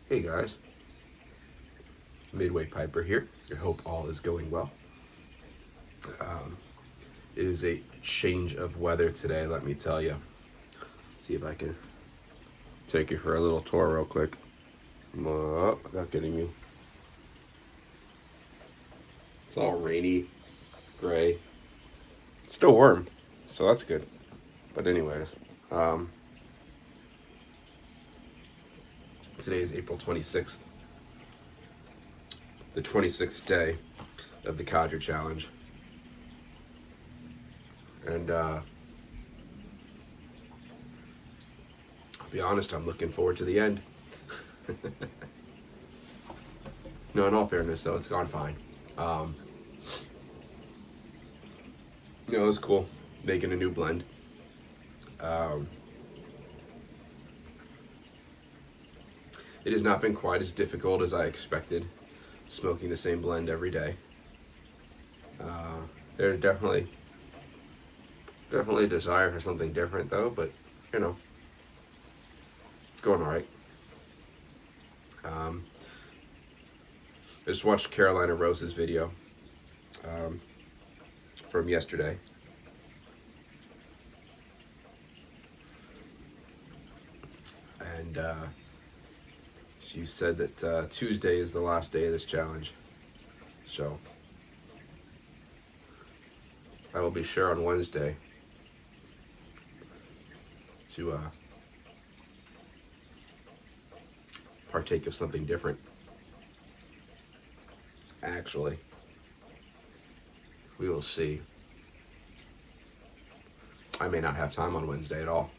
Hey guys, Midway Piper here. I hope all is going well. It is a change of weather today, let me tell you. See if I can take you for a little tour real quick. Without getting you. It's all rainy, gray. It's still warm, so that's good. But anyways, um, today is April 26th, the 26th day of the Codger Challenge. And I'll be honest, I'm looking forward to the end. No, in all fairness, though, it's gone fine. It was cool making a new blend. It has not been quite as difficult as I expected, smoking the same blend every day. There's definitely a desire for something different, though, but it's going all right. I just watched Carolina Rose's video from yesterday. And she said that Tuesday is the last day of this challenge. So I will be sure on Wednesday to partake of something different. Actually, we will see. I may not have time on Wednesday at all.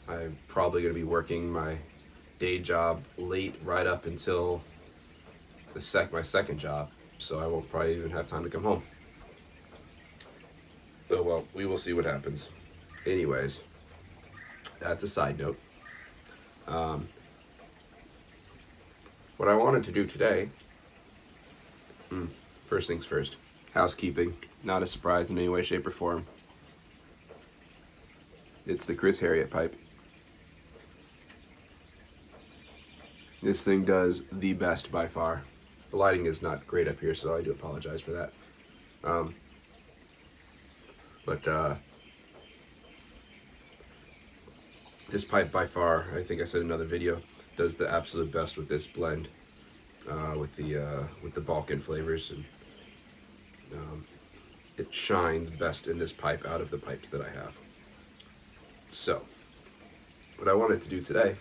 I'm probably going to be working my day job late right up until my second job, so I won't probably even have time to come home. Oh well, we will see what happens. Anyways, that's a side note. What I wanted to do today, first things first, housekeeping, not a surprise in any way, shape, or form. It's the Chris Harriet pipe. This thing does the best by far. The lighting is not great up here, so I do apologize for that. But this pipe by far, I think I said in another video, does the absolute best with this blend, with the Balkan flavors, and it shines best in this pipe out of the pipes that I have. So, what I wanted to do today,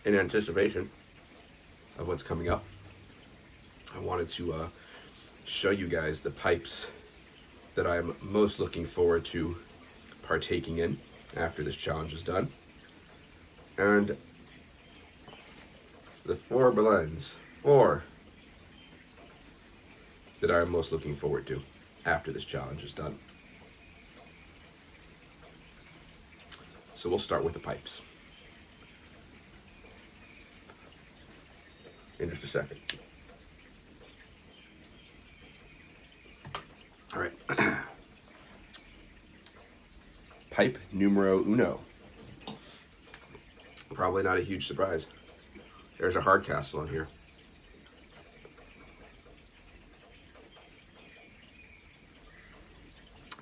in anticipation of what's coming up, I wanted to show you guys the pipes that I'm most looking forward to partaking in after this challenge is done, and the four blends that I'm most looking forward to after this challenge is done. So we'll start with the pipes in just a second. All right. Pipe numero uno. Probably not a huge surprise. There's a Hardcastle on here.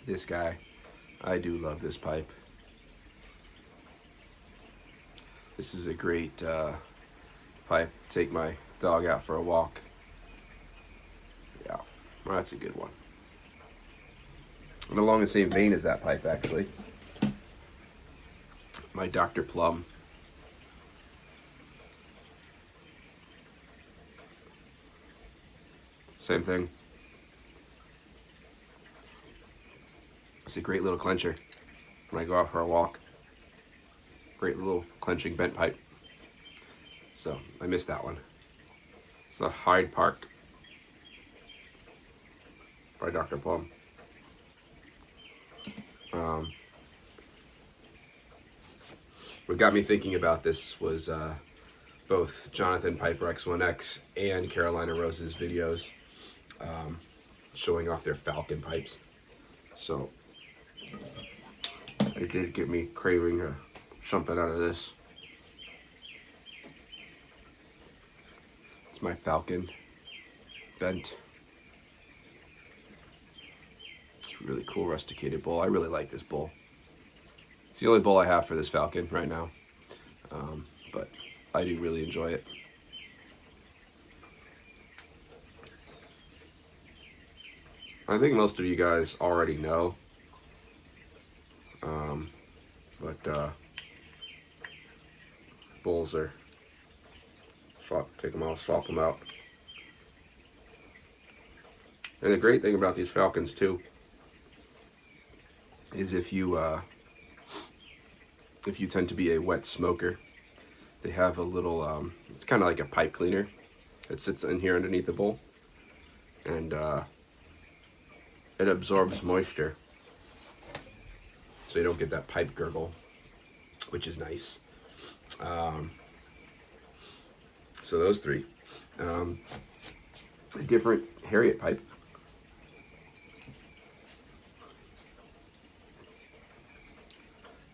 This guy, I do love this pipe. This is a great pipe. Take my dog out for a walk. Yeah, well, that's a good one. And along the same vein as that pipe, actually, my Dr. Plum. Same thing. It's a great little clencher when I go out for a walk. Great little clenching bent pipe. So I missed that one. It's a Hyde Park by Dr. Plum. What got me thinking about this was both Jonathan Piper X1X and Carolina Rose's videos showing off their Falcon pipes. So it did get me craving something out of this. It's my Falcon vent. It's a really cool rusticated bowl. I really like this bowl. It's the only bowl I have for this Falcon right now, but I do really enjoy it. I think most of you guys already know, but bowls are take them out, swap them out. And the great thing about these Falcons too is if you tend to be a wet smoker, they have a little it's kind of like a pipe cleaner that sits in here underneath the bowl, and it absorbs moisture so you don't get that pipe gurgle, which is nice. So those three. A different Harriet pipe.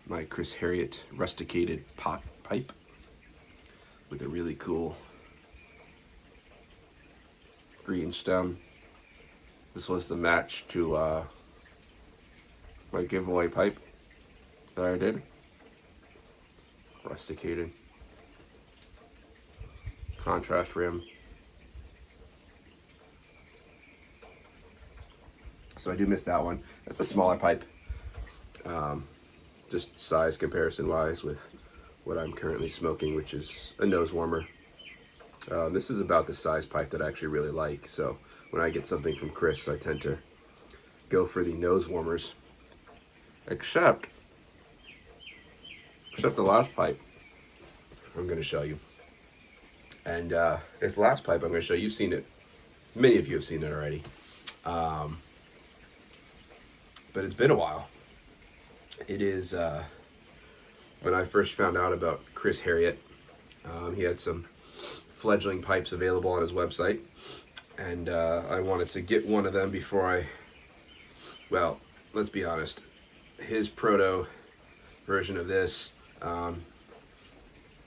My Chris Harriet rusticated pot pipe with a really cool green stem. This was the match to my giveaway pipe that I did. Rusticated. Contrast rim. So I do miss that one. That's a smaller pipe. Just size comparison wise with what I'm currently smoking, which is a nose warmer. This is about the size pipe that I actually really like. So when I get something from Chris, I tend to go for the nose warmers. Except the last pipe I'm going to show you. And this last pipe I'm going to show you, you've seen it. Many of you have seen it already. But it's been a while. It is, when I first found out about Chris Harriet, he had some fledgling pipes available on his website. And I wanted to get one of them before well, let's be honest. His proto version of this,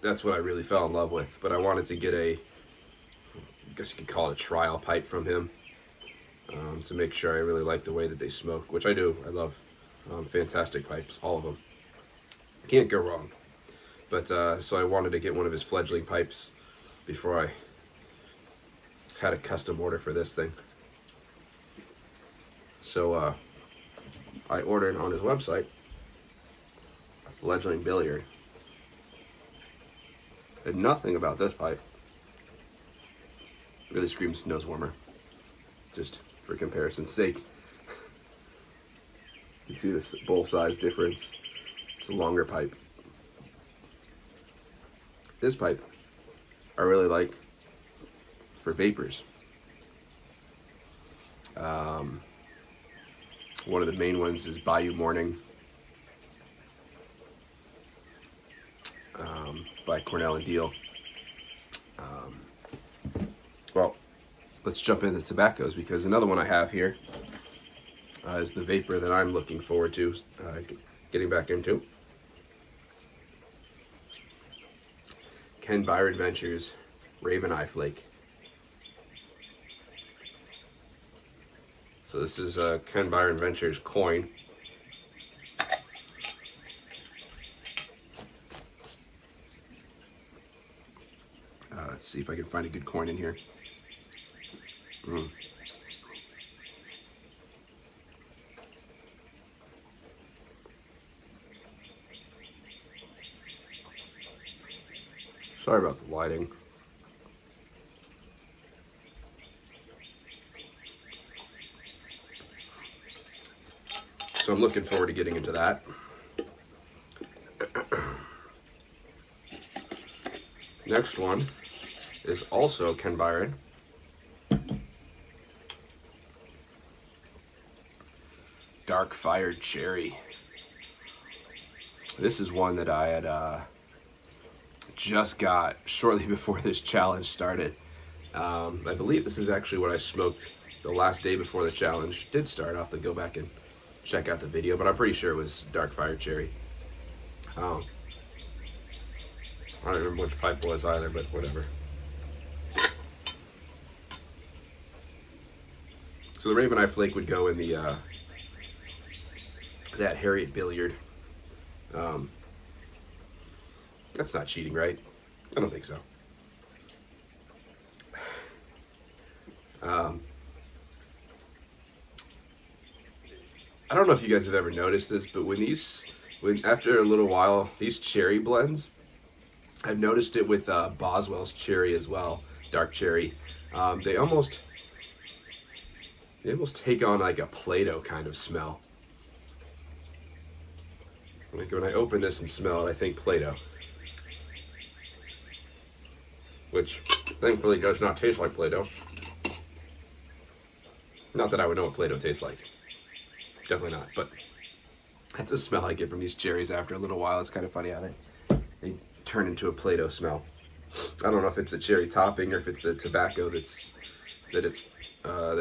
that's what I really fell in love with. But I wanted to get I guess you could call it a trial pipe from him, to make sure I really like the way that they smoke, which I do. I love fantastic pipes, all of them. Can't go wrong. But so I wanted to get one of his fledgling pipes before I had a custom order for this thing. So I ordered on his website a fledgling billiard. And nothing about this pipe really screams nose warmer. Just for comparison's sake. You can see this bowl size difference. It's a longer pipe. This pipe I really like for vapors. One of the main ones is Bayou Morning by Cornell and Deal. Well, let's jump into tobaccos, because another one I have here is the vapor that I'm looking forward to getting back into. Ken Byron Ventures Raven Eye Flake. So this is Ken Byron Ventures coin. Let's see if I can find a good coin in here. Sorry about the lighting. So I'm looking forward to getting into that. Next one is also Ken Byron. Dark Fired Cherry. This is one that I had just got shortly before this challenge started. I believe this is actually what I smoked the last day before the challenge did start. I'll have to go back and check out the video, but I'm pretty sure it was dark fire cherry. I don't remember which pipe it was either, but whatever. So the Raven Eye Flake would go in the that Harriet Billiard. That's not cheating, right? I don't think so. I don't know if you guys have ever noticed this, but when after a little while, these cherry blends, I've noticed it with Boswell's cherry as well, dark cherry. They almost take on like a Play-Doh kind of smell. Like when I open this and smell it, I think Play-Doh. Which thankfully does not taste like Play-Doh. Not that I would know what Play-Doh tastes like. Definitely not, but that's a smell I get from these cherries after a little while. It's kind of funny how they turn into a Play-Doh smell. I don't know if it's the cherry topping or if it's the tobacco the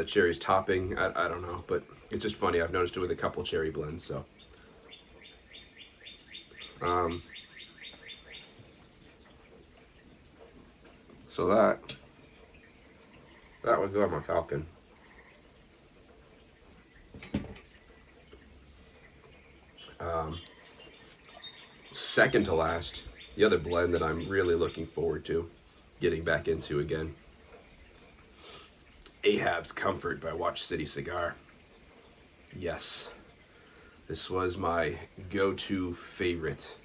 cherry's topping. I don't know, but it's just funny. I've noticed it with a couple cherry blends, so. So that would go on my Falcon. Second to last, the other blend that I'm really looking forward to getting back into again. Ahab's Comfort by Watch City Cigar. Yes, this was my go-to favorite.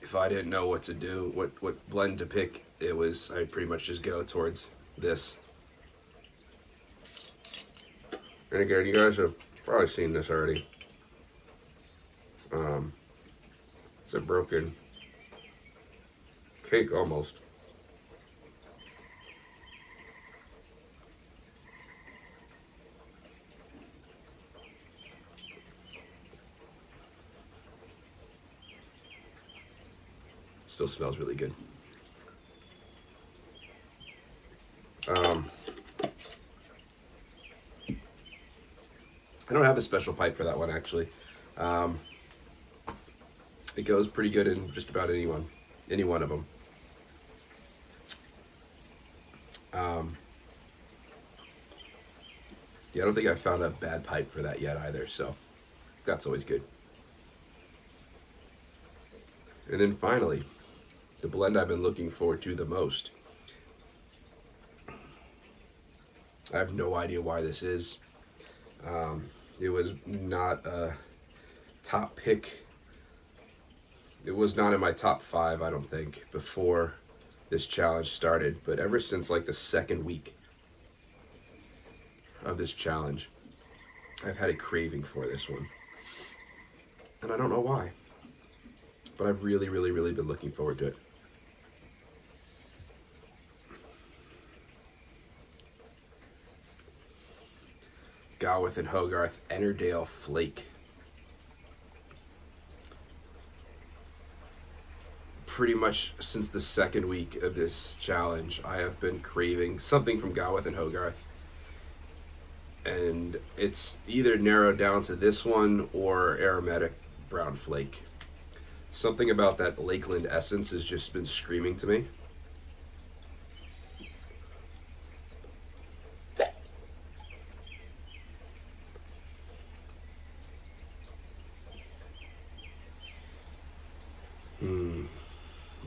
If I didn't know what to do, what blend to pick, I'd pretty much just go towards this. And again, you guys have probably seen this already. It's a broken cake almost. Still smells really good. I don't have a special pipe for that one actually. It goes pretty good in just about any one of them. Yeah, I don't think I've found a bad pipe for that yet either, so that's always good. And then finally, the blend I've been looking forward to the most. I have no idea why this is. It was not a top pick. It was not in my top 5, I don't think, before this challenge started. But ever since like the second week of this challenge, I've had a craving for this one. And I don't know why. But I've really, really, really been looking forward to it. Gawith and Hogarth Ennerdale Flake. Pretty much since the second week of this challenge, I have been craving something from Gawith and Hogarth. And it's either narrowed down to this one or Aromatic Brown Flake. Something about that Lakeland essence has just been screaming to me.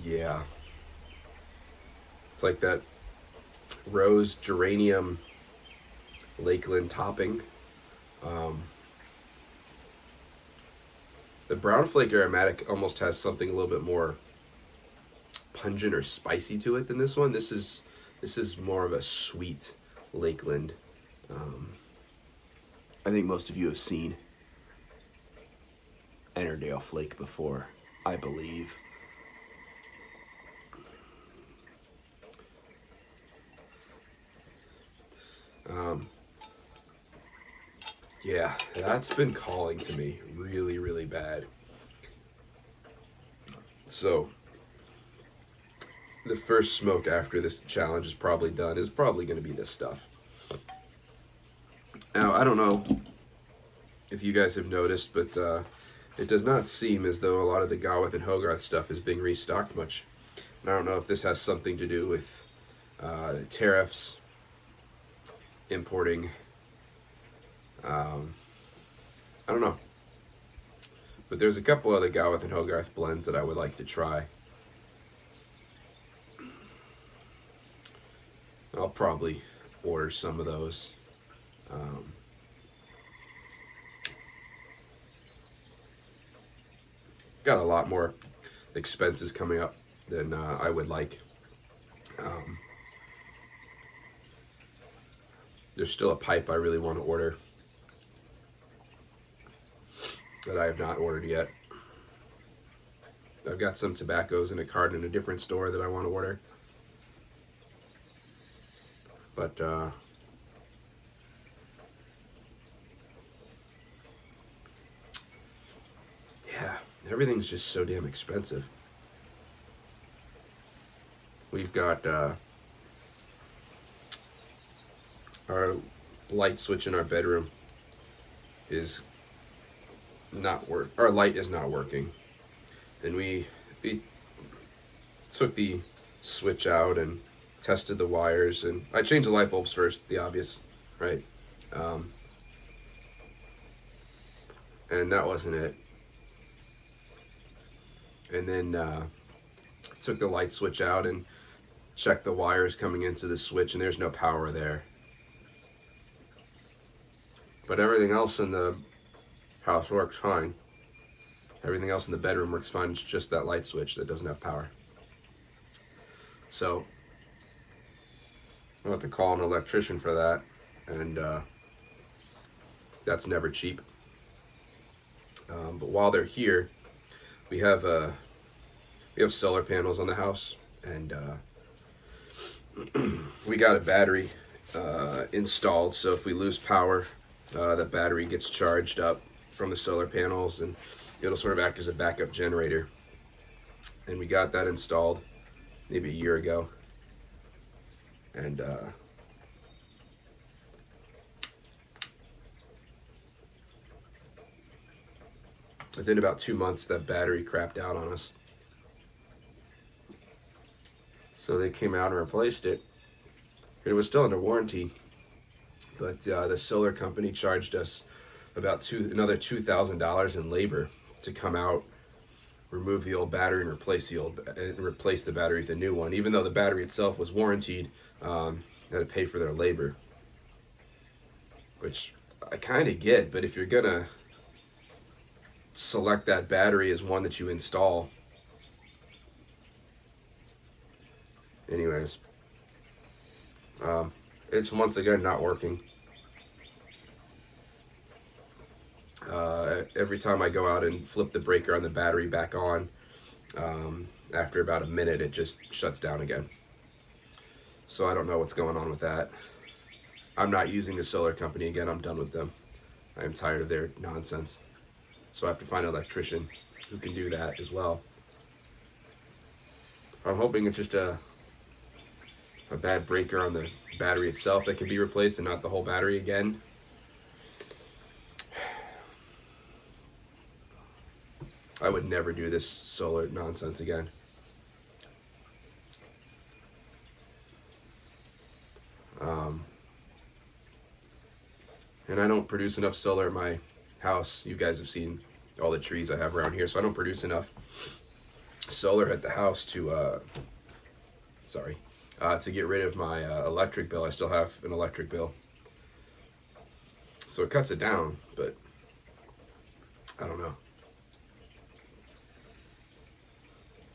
Yeah. It's like that rose geranium Lakeland topping. The brown flake aromatic almost has something a little bit more pungent or spicy to it than this one. This is more of a sweet Lakeland. I think most of you have seen Ennerdale Flake before, I believe. Yeah, that's been calling to me really, really bad. So, the first smoke after this challenge is probably done is probably going to be this stuff. Now, I don't know if you guys have noticed, but it does not seem as though a lot of the Gawith and Hogarth stuff is being restocked much. And I don't know if this has something to do with tariffs, importing. I don't know. But there's a couple other Gawith and Hogarth blends that I would like to try. I'll probably order some of those. Got a lot more expenses coming up than I would like. There's still a pipe I really want to order that I have not ordered yet. I've got some tobaccos in a carton in a different store that I want to order. But yeah, everything's just so damn expensive. We've got our light switch in our bedroom is not work. Our light is not working, and we took the switch out and tested the wires, and I changed the light bulbs first, the obvious, right? And that wasn't it. And then took the light switch out and checked the wires coming into the switch, and there's no power there. But everything else in the house works fine. Everything else in the bedroom works fine. It's just that light switch that doesn't have power. So I'll have to call an electrician for that, and that's never cheap. But while they're here, we have solar panels on the house, and we got a battery installed. So if we lose power, the battery gets charged up from the solar panels, and it'll sort of act as a backup generator. And we got that installed maybe a year ago, and within about 2 months, that battery crapped out on us. So they came out and replaced it. It was still under warranty, but the solar company charged us about another $2,000 in labor to come out, remove the old battery, and replace the battery with a new one. Even though the battery itself was warranted, they had to pay for their labor, which I kind of get. But if you're gonna select that battery as one that you install, anyways, it's once again not working. Every time I go out and flip the breaker on the battery back on, after about a minute, it just shuts down again. So I don't know what's going on with that. I'm not using the solar company again. I'm done with them. I am tired of their nonsense. So I have to find an electrician who can do that as well. I'm hoping it's just a bad breaker on the battery itself that can be replaced and not the whole battery again. I would never do this solar nonsense again. And I don't produce enough solar in my house. You guys have seen all the trees I have around here, so I don't produce enough solar at the house to get rid of my electric bill. I still have an electric bill, so it cuts it down, but I don't know.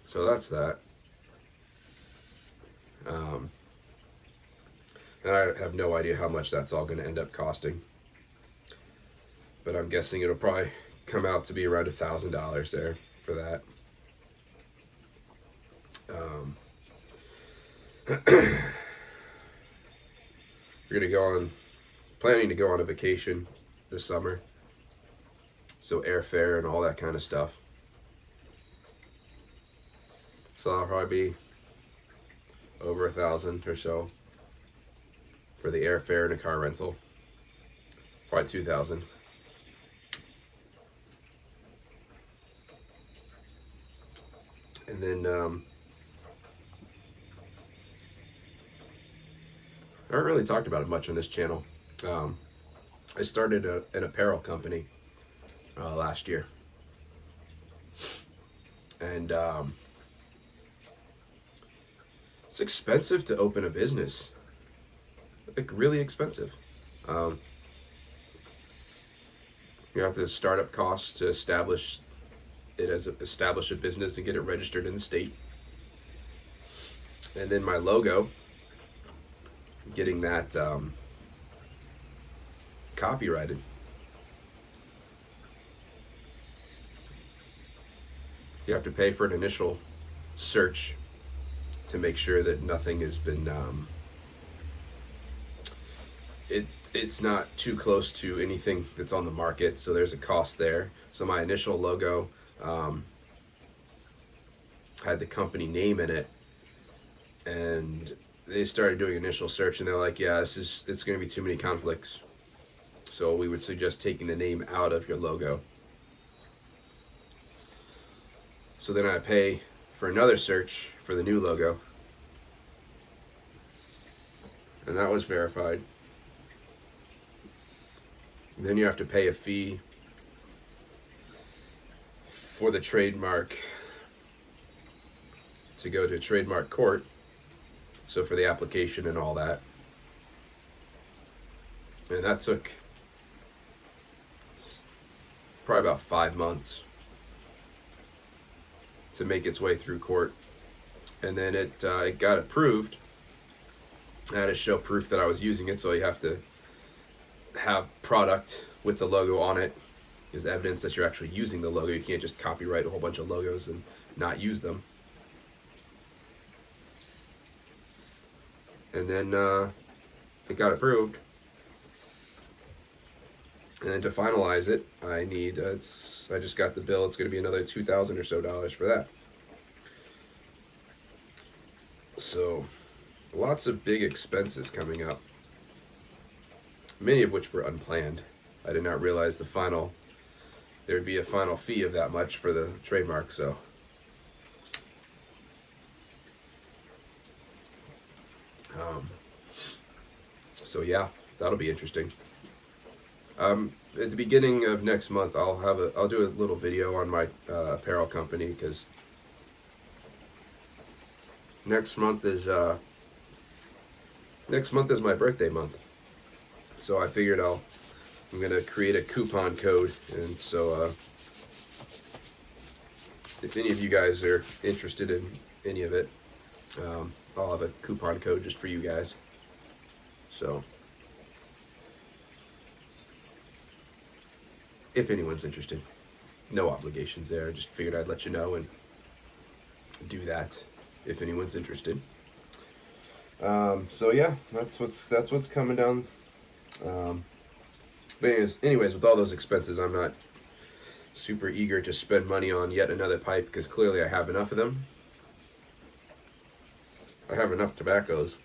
So that's that. And I have no idea how much that's all going to end up costing, but I'm guessing it'll probably come out to be around $1,000 there for that. We're planning to go on a vacation this summer, so airfare and all that kind of stuff. So that'll probably be over $1,000 or so for the airfare and a car rental. Probably $2,000. And then I haven't really talked about it much on this channel. I started an apparel company last year, and it's expensive to open a business. Like, really expensive. You have the startup costs to establish a business and get it registered in the state, and then my logo, getting that copyrighted. You have to pay for an initial search to make sure that nothing has been it's not too close to anything that's on the market, so there's a cost there. So my initial logo had the company name in it, and they started doing initial search, and they're like, yeah, it's going to be too many conflicts, so we would suggest taking the name out of your logo. So then I pay for another search for the new logo, and that was verified. Then you have to pay a fee for the trademark to go to trademark court, so for the application and all that. And that took probably about 5 months to make its way through court. And then it got approved. I had to show proof that I was using it, so you have to have product with the logo on it as evidence that you're actually using the logo. You can't just copyright a whole bunch of logos and not use them. And then it got approved. And then to finalize it, I need, I just got the bill, it's going to be another $2,000 or so for that. So, lots of big expenses coming up, many of which were unplanned. I did not realize there would be a final fee of that much for the trademark, so. So yeah, that'll be interesting. At the beginning of next month, I'll do a little video on my apparel company, because next month is my birthday month. So I figured I'm gonna create a coupon code, and so if any of you guys are interested in any of it, I'll have a coupon code just for you guys. So if anyone's interested, no obligations there. I just figured I'd let you know and do that if anyone's interested. So yeah, that's what's coming down. But anyways, with all those expenses, I'm not super eager to spend money on yet another pipe, because clearly I have enough of them. I have enough tobaccos.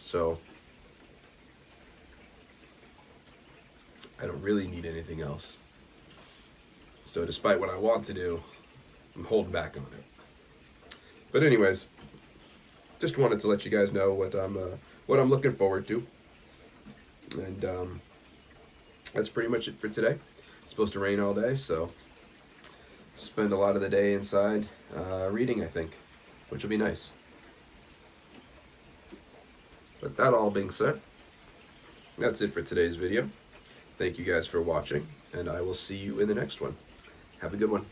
So I don't really need anything else. So despite what I want to do, I'm holding back on it. But anyways, just wanted to let you guys know what I'm looking forward to. And that's pretty much it for today. It's supposed to rain all day, so spend a lot of the day inside reading, I think, which will be nice. But that all being said, that's it for today's video. Thank you guys for watching, and I will see you in the next one. Have a good one.